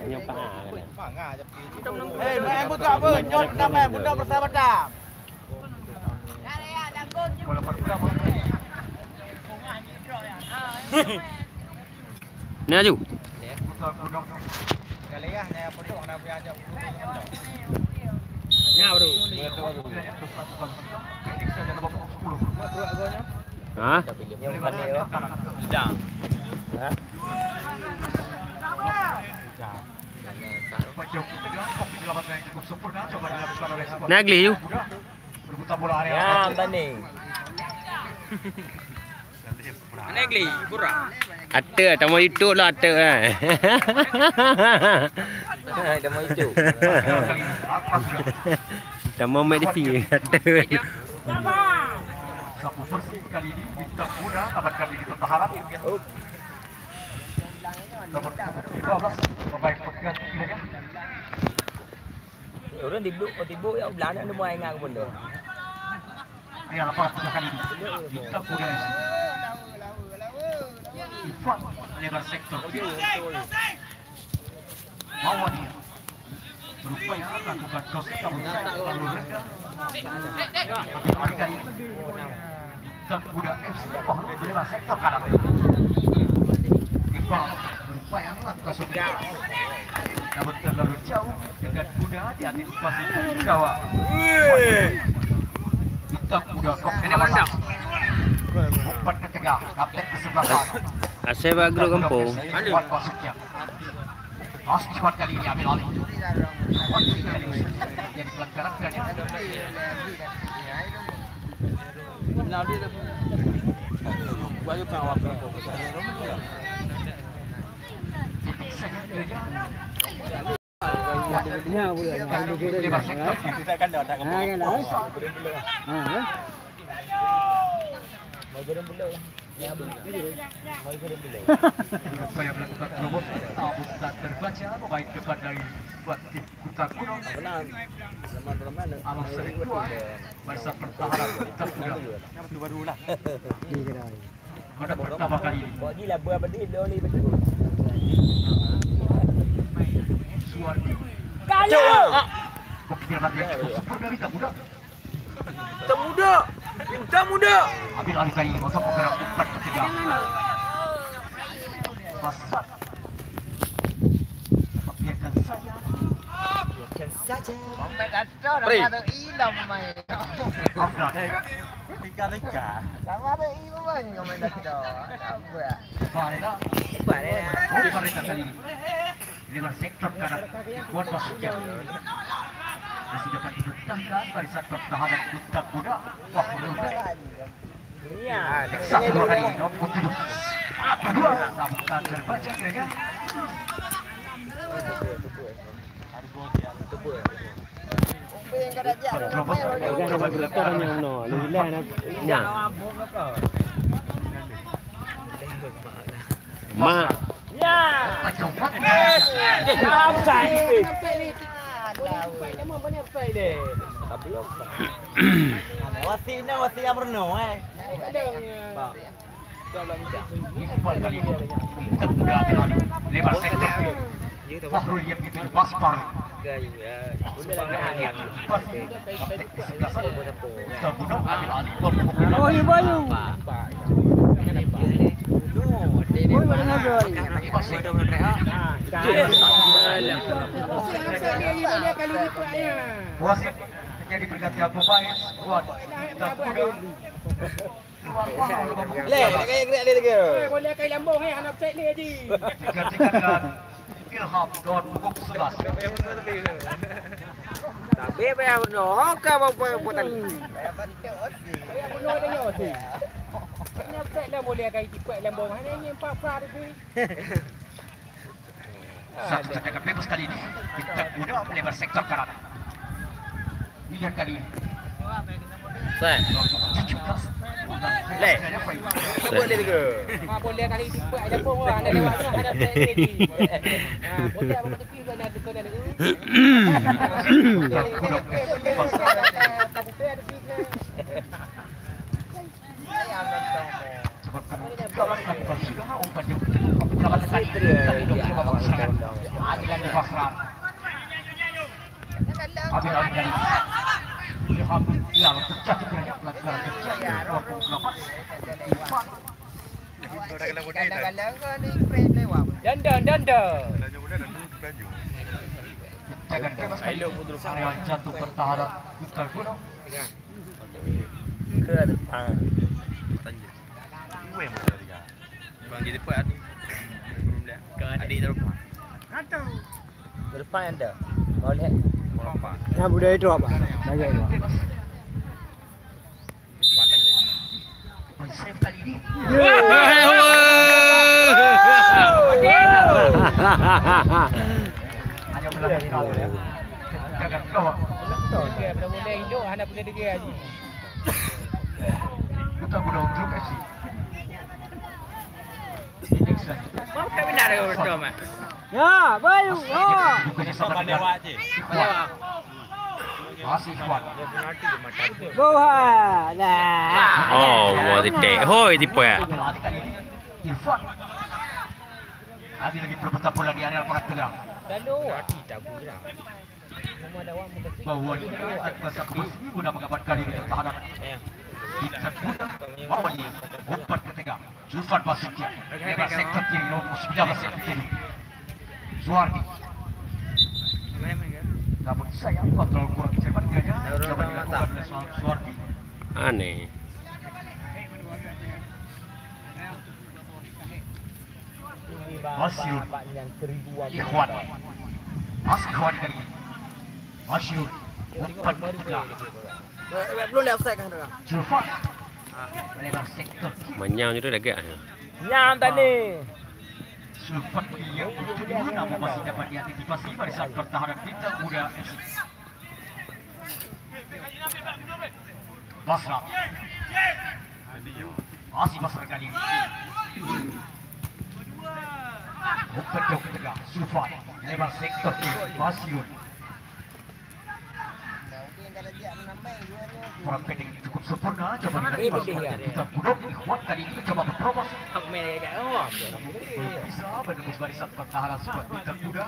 Yang paha kan. Em buka pun, nyot nama budak bersama dah. Ni aju. Hah? Nagli you. Ya, tani. Nagli, pura. Ata tamo itu lah ata. Dah mau itu. Tamo medisi ata. Sapu bersih kali ini bintang muda dapat kali ini pertahanan. Nomor 12 pemain pengganti mereka. Orang tibuk ya belakang ada main ngak pun dah. Yang apa kali ini bintang muda. Ifan lebar sektor kiri. Mawar dia berupaya melakukan cross namun lalu rendah. Tapi kali ini bintang muda FC lebar sektor kanan. Ifan berupaya melakukan shoot namun terlalu jauh dengan mudah diantisipasi gawang. Bintang muda kok umpan ke tengah kapten ke sebelah kanan. Asal bagro kampung. Kuat masuknya. Cepat kali ini ambil alih. Jadi pelanggaran saya melakukan terobosan namun tak terbaca pemain depan dari buat tim Kuta Kuno. Alam sering kuat masa pertahanan Kuta Kuno. Pada pertama kali ini. Ni lah berapa dia ni betul. Suardi. Kaya. Kepikiran dia super dari tak muda. Tak muda. Ambil alih kali ini masuk bergerak umpan ketiga. Pasat. Biarkan saja. Sampai kacau dah ada ilam main. Tiga. Sama ada ilam main kau main dah kita. Apa? Farida. Farida kali ini. Lebar sektor kanan. Kuat masuknya. Masih dapat dibentangkan barisan pertahanan Kuta Kuda. Wah, benar. Iya. Satu dua kali. Nomor 7. Kedua. Sambutan terbaca kira-kira. Ma. Ya. Wasi yang berno Lebar sektor. Fahrul yang itu Baspar. Wasit menjadi pergantian pemain buat boleh kai lambung anak cek ni haji. digantikan Ilham Don pukul 11. Tapi bayar berno ka apa buatan. Bayar berno dah yo si. Nak cek lah boleh kai ikut lambung hanya ni 4 tu. Satu tendangan bebas kali ini kita muda melebar sektor kanan. Lihat kali ini. Sai. 17. Leh. Boleh ke? Boleh kali ikut lambung orang ada lewat sana ada cek ni. Boleh apa tepi kau nak kau nak. Tak boleh ada pikir. Ayam nonton. Sebabkan kalau sudah umpan yang coba tekan Adilan Basran. Adilan dari Ilham yang pecah kiranya pelanggaran kecil 28. Danda. Jangan bebas area jatuh pertahanan Putar Gunung. Ke depan. Bang jadi apa tu? Adik tu. Ke depan anda. Mau lihat. Apa? Nah, budaya itu apa? Bagi itu. Save kali ini. Hanya belakang kau ya. Jangan kau. Betul dia boleh hidup anak boleh degil haji. Kita guna untuk kasih. Mau tak benar ke betul mak? Ya, bayu. Oh. Sama lewat je. Masih kuat. Boha. Nah. Oh, mau titik. Hoi tipu ya. Irfan. Lagi berputar bola di area perang tengah. Lalu hati tak guna. Semua ada orang mesti. Bawa masa guna mengamankan diri pertahanan. Kita guna bawa ini umpan ke tengah. Irfan Basuki. Lebar sektor kiri nomor 19 sektor kiri. Suardi. Namun sayang kontrol kurang cepat gaya. Coba dilakukan oleh Suardi. Aneh. Masyur Ikhwan masih kuat dari Masyur umpan ke tengah. Belum lihat offside kan orang. Julfan lebar sektor Manyang juga dah gak. Nyam tadi. Julfan dia namun masih dapat diantisipasi barisan pertahanan Bintang Muda FC. Basra masih Basra kali ini. Umpan jauh ke tengah Julfan lebar sektor kiri Masyur. Kurang pendek cukup sempurna. Coba dilakukan kita Budok Ikhwan kali ini coba berpromos. Aku main dekat awak. Bisa menembus barisan pertahanan skuad Bintang Muda.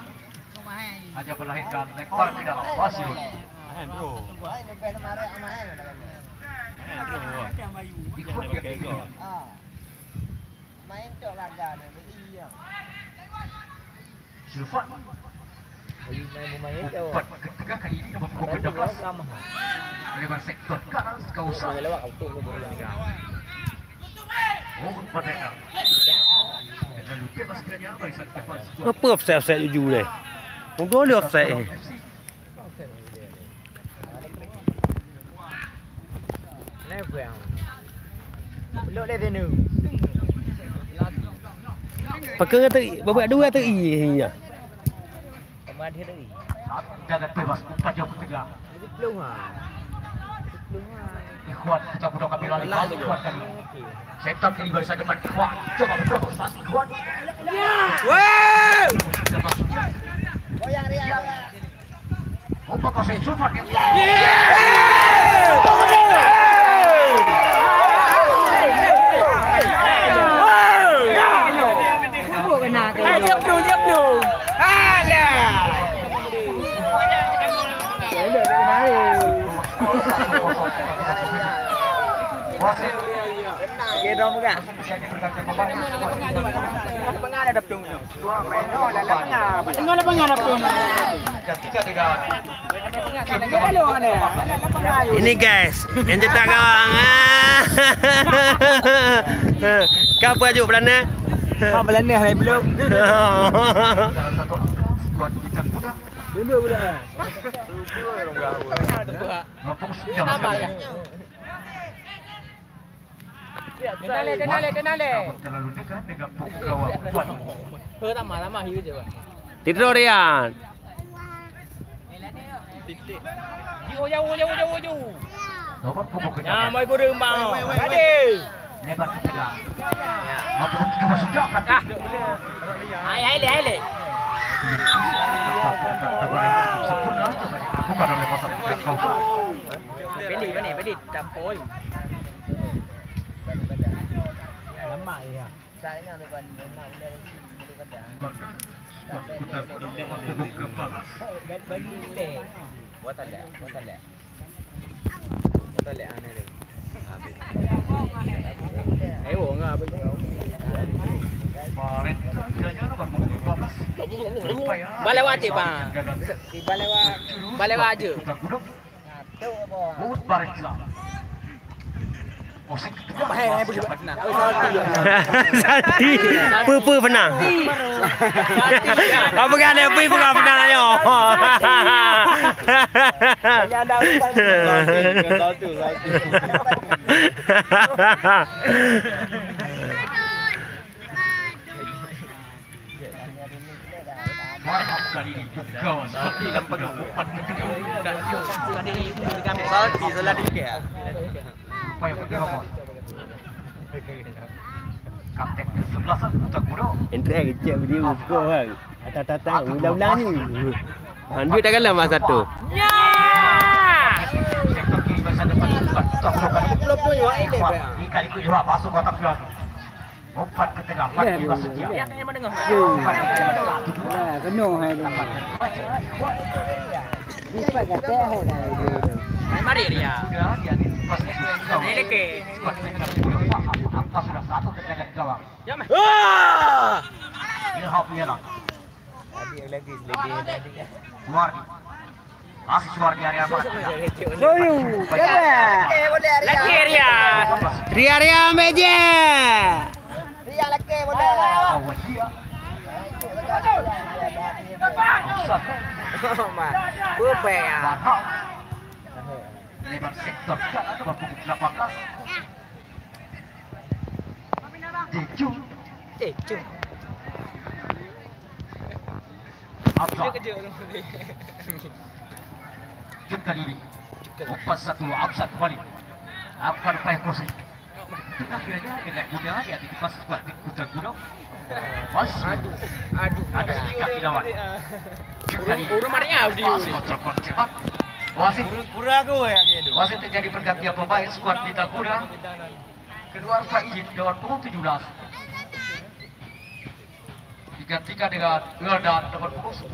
Hanya melahirkan lempar ke dalam Masyur. Ikhwan yang ini. Zulfan umpan ke tengah kali ini nomor 12 lebar sektor kanan kawasan umpan mereka dan lupa pas kiranya barisan depan Apa offside jujur ni? Mungkin boleh offside. Kenapa yang? Belok dia tu. Pakai kata babak dua atau i ya. Kemana dia tadi? jangan bebas umpan jauh ke tengah. Belum ah. Ikhwan kita budak kami lari kali Ikhwan kali. Setan kiri barisan depan Ikhwan. Coba berprovokasi Ikhwan. Wow! Goyang dia. Umpan kosong Zulfan. Dia belum. Alah. Dia dong enggak? Pengal ada tung. Pengal ada tung. Ini guys, yang cetak gawang. Kau apa ajuk Belanda? Belanda hai belum. Dulu budak. Kenale. Terlalu dekat dengan kawan. Lama hiu je pak. Tidur Rian. Jauh. Nomor punggung ke Ya, mai guru mau. Ade. lebar ke tengah. Nomor punggung sudah kata. Hai le. Sempurna bukan oleh pasal kau. Pedit tak poi. Lama ya. Balewa ti bang. Balewa aja. Sati. Pu penang. Apa kan ada pu bukan penang ayo. Kapten ke-11 Utaguro. Entry kecil dia buka kan. Atas-atas ulang-ulang ni. Duit dah kalah masa tu. Sektor kiri masa depan ikan ikut juga masuk kotak peluang. Umpan ke tengah Fatih Basuki. Yang menengah. Kena hai dia. Lipat kata hai dah. Mari dia. Ini leke. Apa sudah satu tendangan gawang. Ya mah. Ilham Yana. Lagi lagi. Suwardi. Masih Suwardi area apa? Boyu. Lagi dia. Ria ambil je. Lebar sektor ke 18. Jeju. Abdul. Jumpa diri. Umpan satu Absat kembali. Abdul Payah Kursi. Akhirnya kena guna dia di pas kuat di Putra Gunung. Masih Aduh. ada kaki lawan. Urung mari audi. Wasit wasit terjadi pergantian pemain skuad Pelita Kuda. Kedua Said nomor 17. Digantikan dengan Erdan nomor 10.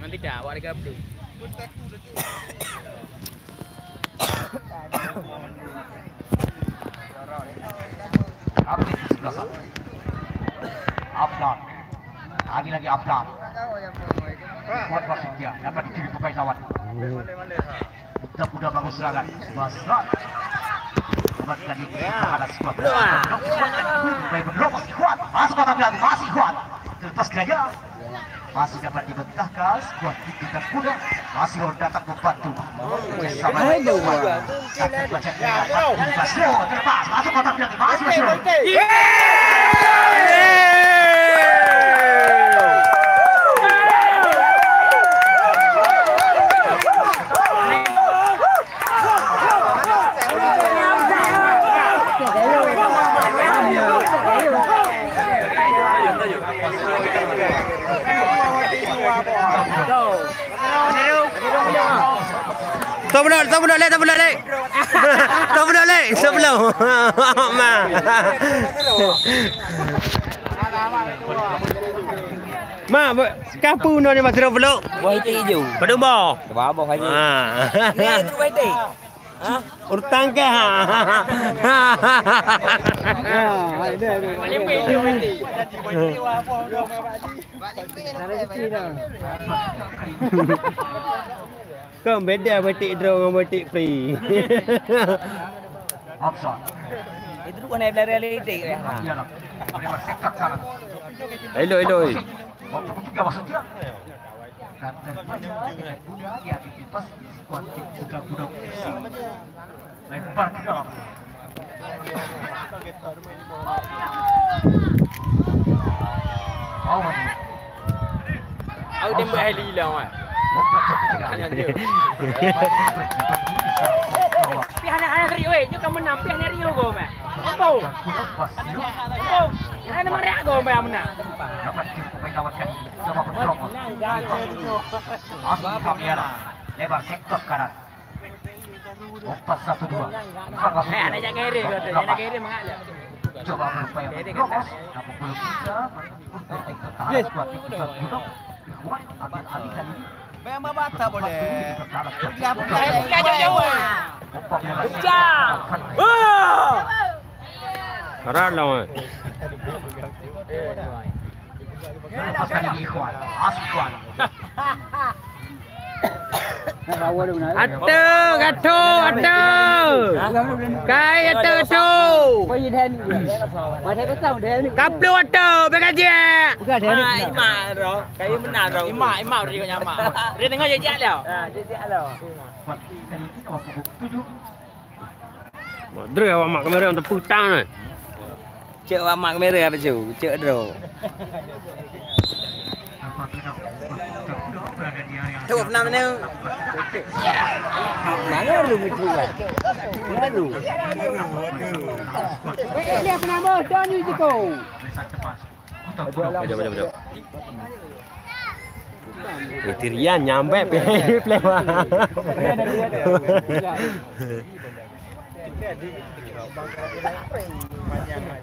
Nanti dah warga beli. Update di sebelah sana. Aflan. Lagi Aflan. Kuat Prasetya dapat dikiri pemain lawan. Mudah bagus serangan. Basrat. Kembalikan ini terhadap skuad. Masih kuat. Masuk kotak penalti. Masih kuat. Terlepas gaya. Masih dapat dibentahkan skuad Pelita Kuda. Masih datang membantu. Bersama dengan satu bacanya. Terlepas. Masuk kotak penalti. Masih masuk. Tolong lek. Sebelum. Ma, kapu no ni masih belum. Buah hijau. Pada bawah. Bawah aja. Ni itu baik. Urtang ke ha. Ada. Kau beda batik draw dengan batik free. Offside. Itu bukan reality ya. Lewat sektor kanan. Elok. Waktu ketiga maksudnya. Kapten Kuda dia dikipas skuad Pelita Kuda. Lempar ke dalam. Awan. Aku tembak heli lah wan. Pihan Rio je kamu menang pihan Rio go meh. Apa? Ana mariak go meh menang. Dapat pemain lawan kali ini coba berterobos. Asal kamera lebar sektor kanan. Umpan 1-2. Anak jangan kere kau tu. Jangan kere mengalah. Coba berupaya menerobos, namun belum bisa. Tertahan kuat ikutan duduk. Kuat ambil alih kali ini. Memang bata boleh. Bukan jauh. Karat lah. Lepas kali ini Ikhwan, Aswan. Kai atu. Kaplu atu, bekerja. Imak roh. Kayu benar roh. Imak dia nyamak. Dia dengar jejak dah. Jejak lah. Kuat kali ini nomor punggung 7. Dre awak mak kamera untuk putang ni. Cek awak mak kamera apa cu? Cek roh. Tu pernah mana? Mana lu itu kan? Mana lu? Lihat nama dan ni tu. Betul. Tirian nyampe play mah.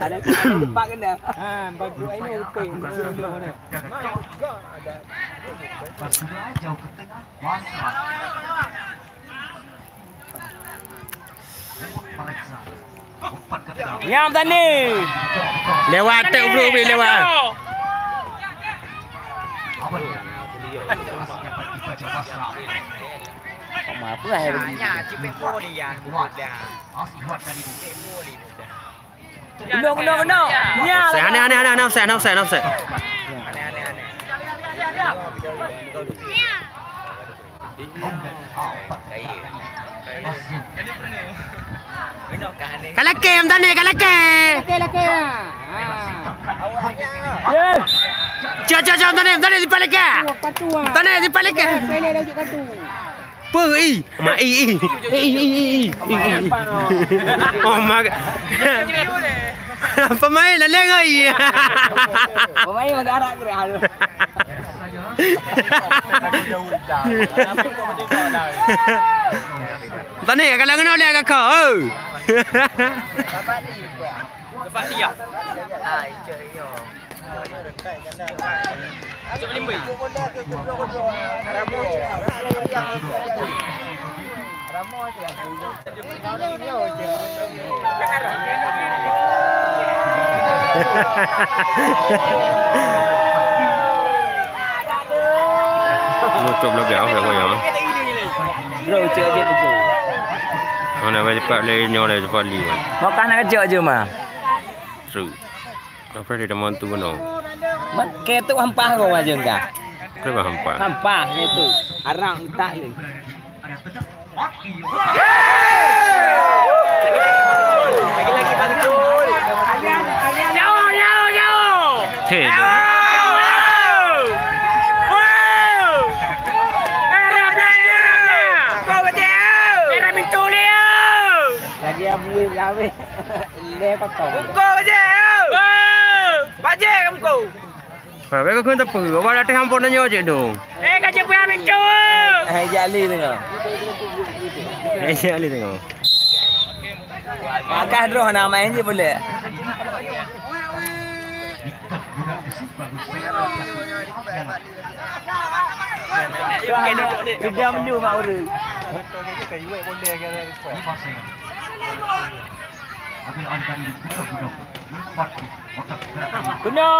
Ada tempat kena. Baju ini okey. Sudah jauh ke tengah. Wasman. Alexa. Umpan ke tengah. Nyam tani. Lewat tak bro lewat. Awal. Dapat dibaca Basra. Apa lah yang Hanya cipepo ni yang Kuat. dah. Aswan kali ini. Cipepo ni dah. Kena. Nyam. Aneh. Offset. Aneh. Kalakem tani kalake. Jauh tani di balik ke. Tani di balik ke. Apa mak Oh mak. Pemain leleng ai. Pemain ada arak gerak halu. Tani kalau kena lihat kakak. Dapat dia. Itu yo. Cuk limbai. Nutup lagi apa yang Bro, cek je tu. mana cepat lenyol cepat li. Makan nak cek je mah. Seru. Apa dia dah mantu guna? Ke tu hampah kau aja enggak. Kenapa hampa? Hampah itu. Arang tak ni. Lagi bagi gol. Jauh. Hei. Lagi abuin lawe. Lepas kau. Baje kamu. Apa kau tak perlu? Awak dah hampur nanya je tu. Kaje punya pintu. Jali tengok. Jali tengok. Makan roh nak main je boleh. Sudah menu mak urus. Kena.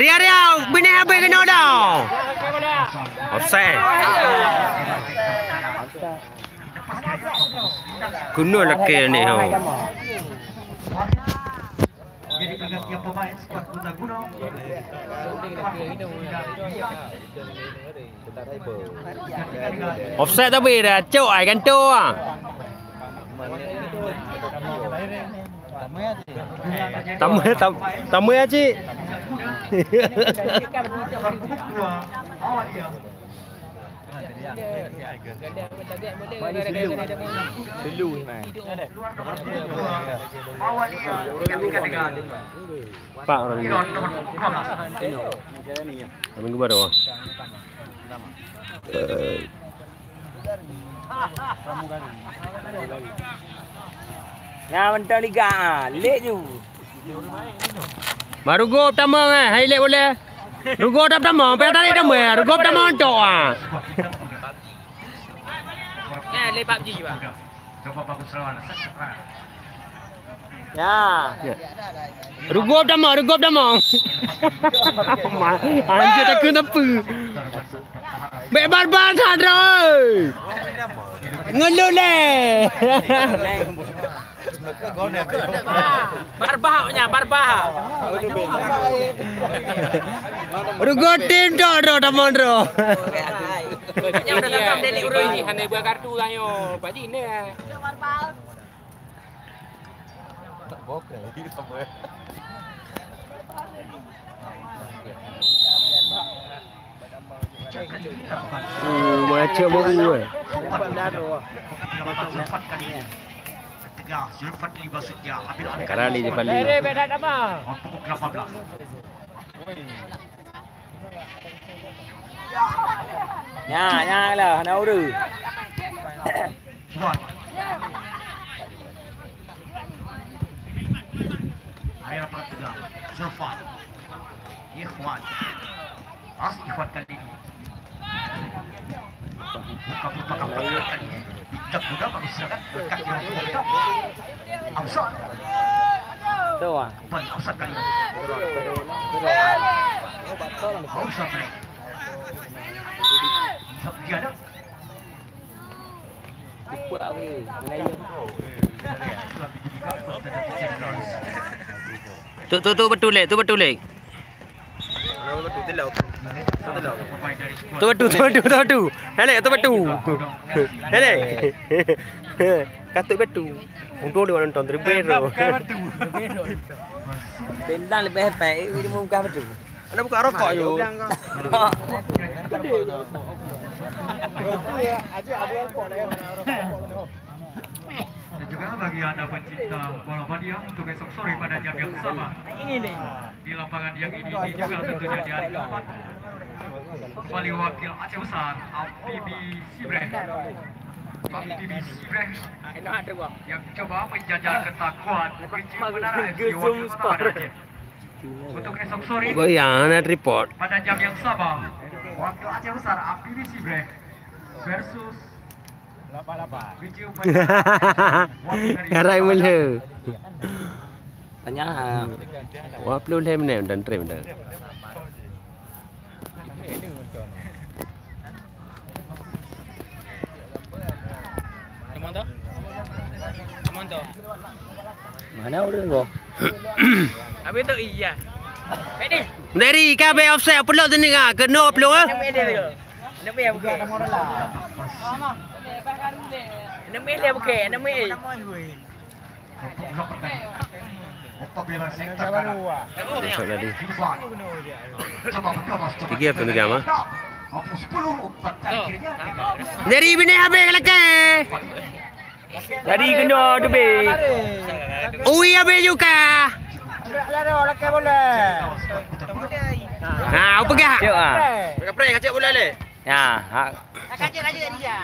Ria, bini habis kena dah. Offside. Kena laki ni ho. Jadi pergantian pemain skuad Guna. Offside tapi dah cok ai kan tu ah. Tamu ya cik. Dulu man. Pak orang ni. Minggu baru. Nah, mentah liga. Lek je. Baru go pertama hai lek boleh. Rugo pertama, tarik pertama. Rugo pertama untuk Nah, lek PUBG juga. Coba bagus lawan. Ya. Rugo pertama. Anjir tak kena apa. Baik barbar sadra. Ngeluh leh. Barbahnya, barbah. Rugo tim dah teman ro. Yang dah dalam delik urus ni, hanya buat kartu kan yo. Padi ni. Macam baru eh. Sekarang ni je paling. Bedak apa? Ya lah, nak urus. Ayo pertega. Zulfan. Ikhwan. Ikhwan kali ini. Buka kali ini. Tak mudah manusia kan. Berkat yang mudah. Amsal. Tu ah. Amsal kali ini. Amsal kali ini. Dia ada. Buat apa? Tu betul leh. Tu betul. Helek tu betul. Helek. Katuk betul. Untuk dia nonton terbero. Bentang lebih hebat. Ini muka betul. Anda buka rokok je. Dan juga bagi anda pencinta bola Badia untuk esok sore pada jam yang sama di lapangan yang ini juga tentunya di hari keempat kembali wakil Aceh Besar Amfibi Sibreh yang coba menjajal ketakuan kunci menara FC wakil Kota Aceh. Untuk esok sore Goyang nak report. pada jam yang sama wakil Aceh Besar Amfibi Sibreh versus Karai mula. Tanya. Wah, perlu lem ni dan trim dah. Teman tu. Mana urus kau? Habis tu iya. Ready? Dari kabel offset upload tu ni ah. Kena upload ah. Nama dia bukan. Nama dia bukan. Nama dia. Masuk tadi. Tiga tu ni gamah. Dari bini habis kelakar. Jadi kena tu be. Ui habis juga. Ha, apa gak? Cuk ah. Kapre kacak bola le. Ya, hak. Kacak dia.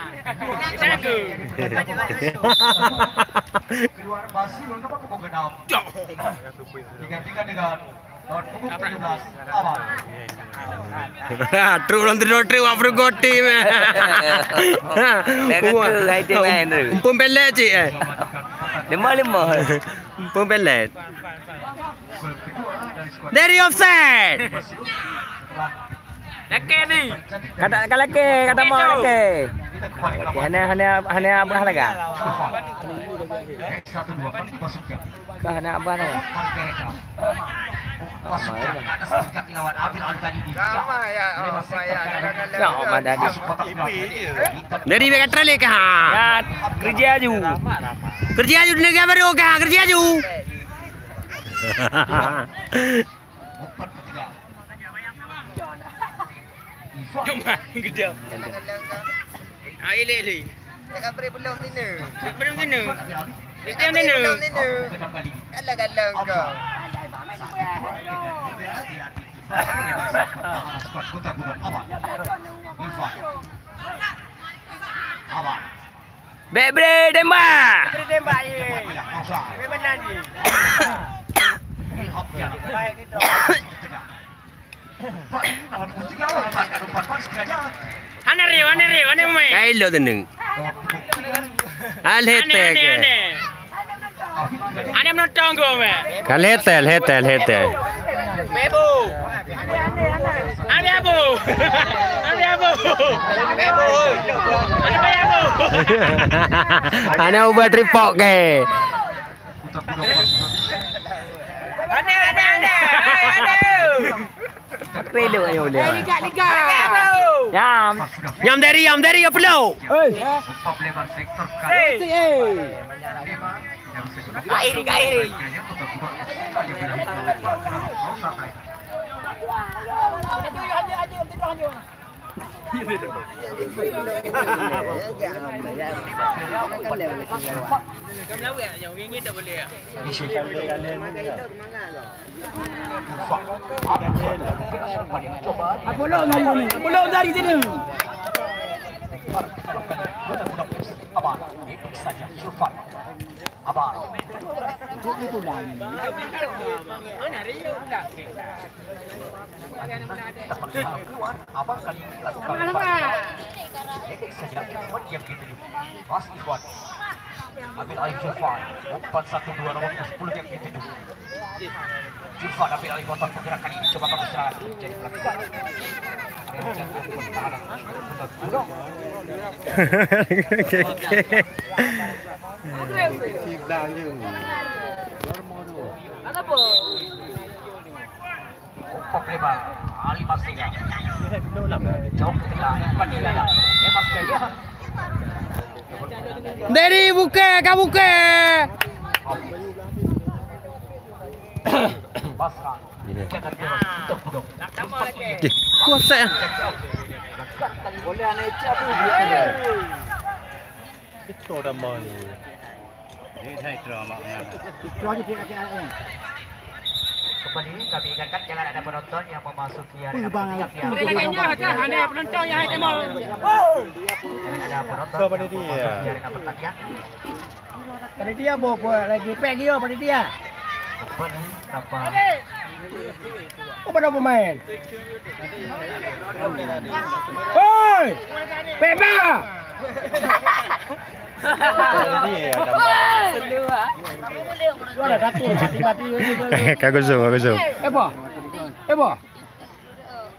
Keluar basi untuk apa pukul genap. Tiga dengan pukul 17 awal. True orang tu apa goti me. Dah tu main tu. Pun pelet cik eh. Lima. Pun pelet. Dari offside. Laki ni. Kata lelaki, kata mak lelaki. Hanya abah lagi. Kau hanya abah lagi. Ya, abah dah di. Dari bekat trale kah? Ya, kerja aju. Kerja aju negara baru kah? Kerja aju. Jumpa gede. Ai le. Jangan beri belum sini. Belum sini. Jangan beri belum sini. Galang-galang kau. Abang. Back break tembak. Kita tembak je. Memang ni. Baik kita. Ana mai. Kailo tenung. Alhete ke. Ana menotong go me. Kalhetel. Bebo. Ada abu. Ana ubah tripok ke. Ada. Relo ayo dia. Liga. Yam. Yam dari ya flow. Kairi. Pulau dari sini. Abang, itu saja Syufat. Abang. Abang kali ini lakukan ini saja buat yang gitu. Mas Ikhwan. Ambil air Syufat. 412 nomor 10 yang gitu. Syufat ambil air botol pergerakan ini coba kamu serang. Jadi melakukan. Lebar, Ali Masnya. Jauh ke tengah, Padilla. Lepas gaya. Dari buka, kau buka. Basran. Jangan untuk duduk. Kuasa. Boleh naik capu. Itu dah mana? Ini saya drama. Kembali kami ingatkan jangan ada penonton yang memasuki area Ada penonton yang ada mau. ada penonton yang memasuki area pertandingan. Panitia bobo lagi pek dia panitia. Kembali tanpa Apa dah pemain? Oi! Peba! Lu ada kaki, mati. Kau zoom. Ebo.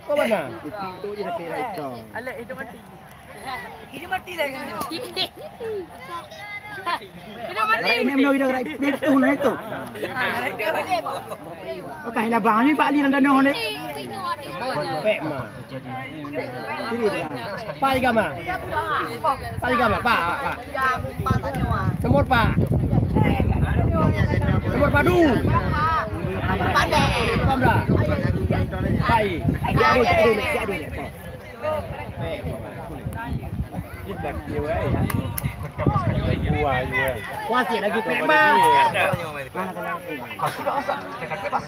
Kau mana? Itu je nak itu. Alah, itu mati. Ini mati dah kan. Ini mati. Ini menoi dah itu lah itu. Okey, lah bang ni Pak Ali dan Dano ni. Pek mah. Pak Igama. Pak. Semut Pak. Semut padu. Pamlah. Baik. Kuasir lagi pek bang. sudah asal dengan bebas.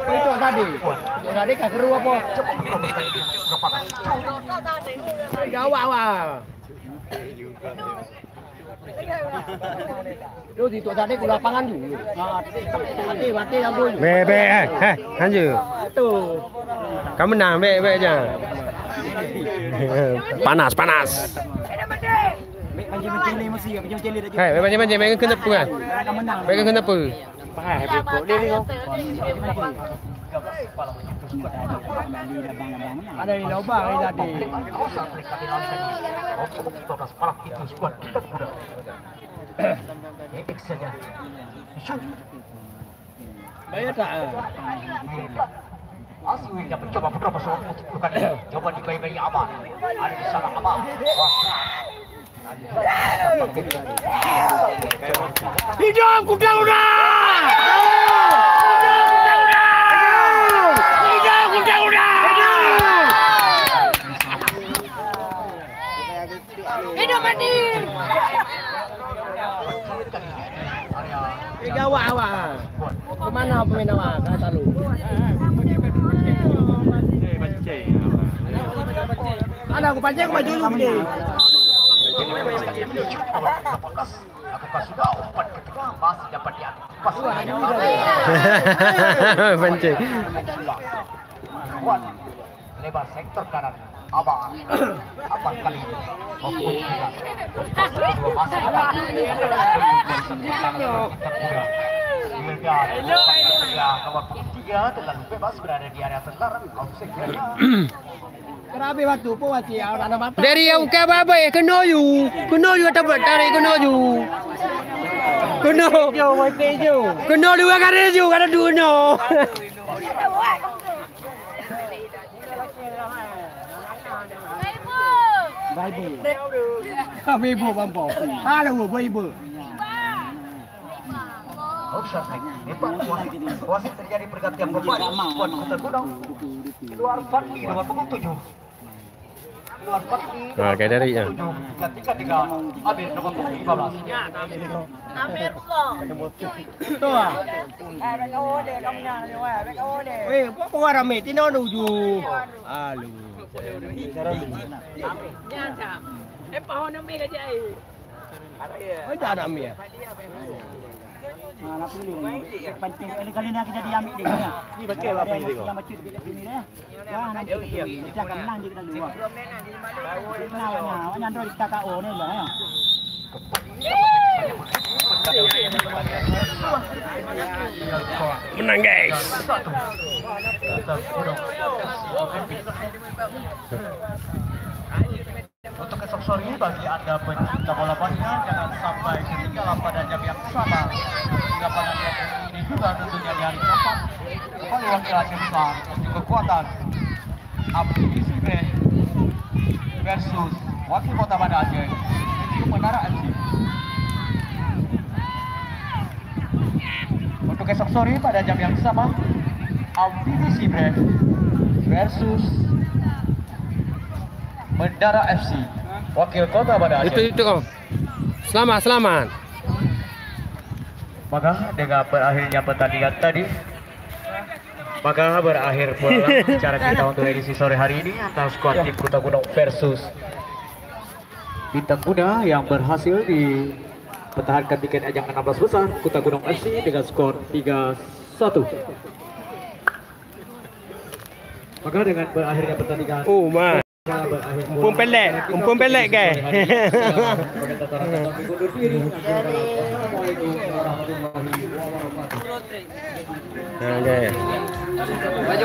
Itu tadi kak keru apa? Gawak. Lu di tadi ke lapangan dulu. Mati yang dulu. Be, lanjut. Tuh. Kamu menang, be aja. Panas. Pancing ni mesti pancing ni dah. Hei, pancing mereka kena apa kan? Mereka kena apa? Pakai bekok dia ni kau. Ada di lubang ni tadi. Bayar tak? Aswin dapat coba beberapa soal bukan coba dibayar aman. Ada di sana aman. Hidup kuda udah! Hidup mati! Awak. Kemana pemain awak? Kata lu. Mana aku pancing aku maju dulu ni. Apakah sudah umpan ketiga masih dapat diantisipasi? Pancing. Kuat lebar sektor kanan. Abang kali ini nomor 3 telah bebas berada di area terlarang. Kerabi waktu pun wajib orang ada mata. Dari yang bukan apa-apa kena you tak buat tarik kena you. Kena dua kali you kada dua no. Kami ibu bambu. Halo ibu. Wasit terjadi pergantian pemain skuad Kota Gunung. Keluar Fadli nomor 7. Keluar Fadli. Kayak dari ya. Ketika Amir nomor 15. Amir kok. Tu ah. Weh, apa orang ramai tino nuju. Halo. Pohon ambil aja. Oh, tak ada ambil. Mana pilih pancing kali ni kita diambil dia. Ni betul apa ini tengok. Yang macam ini dah. Ya nanti kita akan menang di dalam luar. Nah, yang doi kita KO ni lah. Menang guys. Untuk esok sore bagi anda pencinta bola banyak jangan sampai ketinggalan pada jam yang sama. Hingga pada jam ini juga tentunya di hari keempat kembali wakil Aceh besar untuk kekuatan Abdi Sibe versus wakil Kota Banda Aceh untuk Menara FC. Untuk esok sore pada jam yang sama Abdi Sibe versus Menara FC, wakil Kota Banda Aceh. Itu om. Selamat. Maka dengan berakhirnya pertandingan tadi, maka berakhir pula cara kita untuk edisi sore hari ini antara skuad tim Kota Gunung versus Bintang Muda yang berhasil dipertahankan tiket ajang 16 besar Kota Gunung FC dengan skor 3-1. Maka dengan berakhirnya pertandingan. Oh man. Umpun pelek guys.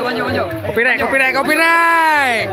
Maju. Copyright.